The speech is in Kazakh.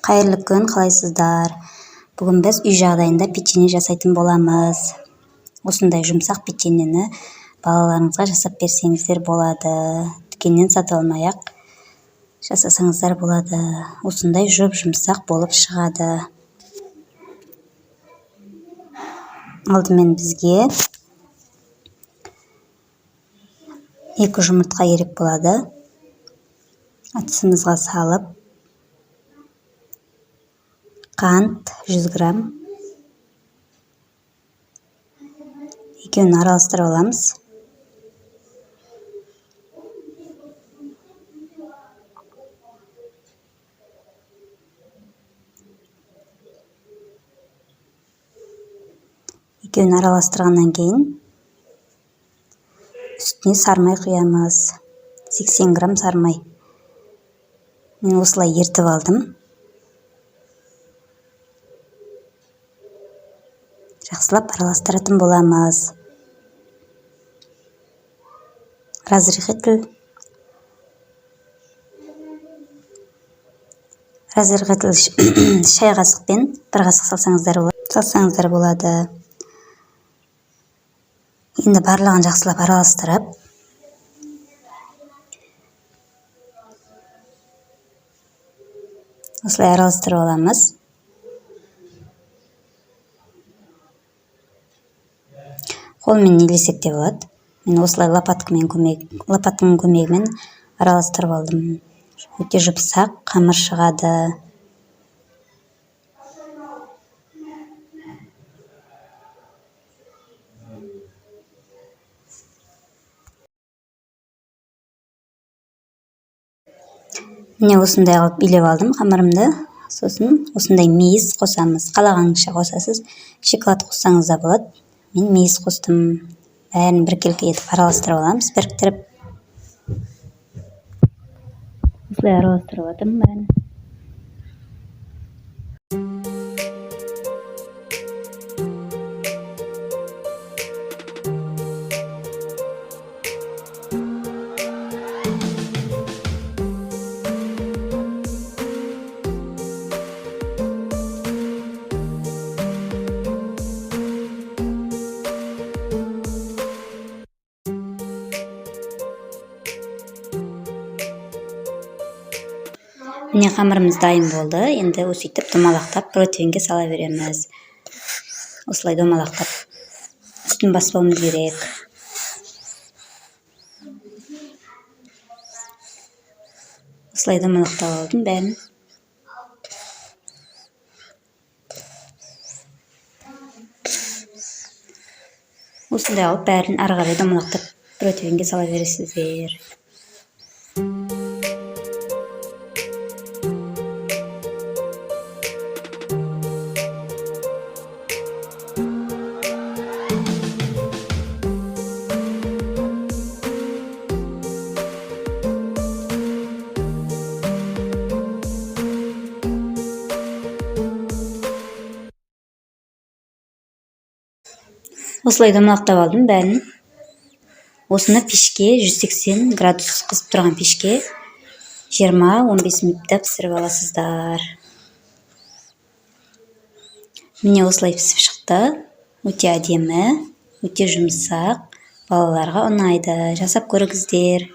Қайырлы күн, қалайсыздар? Бүгін біз үй жағдайында печенье жасайтын боламыз. Осындай жұмсақ печеньені балаларыңызға жасап берсеңіздер болады. Дүкеннен сатып алмай-ақ жасасаңыздар болады. Осындай жұмсақ болып шығады. Алдымен бізге 2 жұмыртқа керек болады. Атысымызға салып, қант 100 грамм. Екеуін араластырып аламыз. Екеуін араластырғаннан кейін үстіне сармай құямыз. 80 грамм сармай. Мен осылай ертіп алдым. Жақсылап араластыратын боламыз. Разрыхлитель шай қасықпен 1 қасық салсаңыздар болады. Енді барлығын жақсылап араластырып, осылай араластырып аламыз. Қолмен елесек те болады. Мен осылай лопатканың көмегімен араластырып алдым. Өте жұмсақ қамыр шығады. Міне осындай алып билеп алдым қамырымды. Сосын осындай мейіз қосамыз. Қалағаныңызша қосасыз. Шоколад қоссаңыз да болады. Мен мейіз қостым. Бәрін біркелкі етіп араластырып аламыз, біріктіріп. Осылай араластырып атым бәрін. Міне қамырымыз дайын болды. Енді өсейтіп домалақтап противенге сала береміз. Осылай домалақтап үстін баспауымыз керек. Осылай домалақтап алдым бәрін. Осындай алып бәрін ары қарай домалақтап противенге сала бересіздер. Осылай домалақтап алдым бәрін. Осыны пешке 180 градус қысып тұрған пешке 20-15 минутта пісіріп аласыздар. Міне осылай пісіп шықты. Өте әдемі, өте жұмсақ, балаларға ұнайды. Жасап көріңіздер.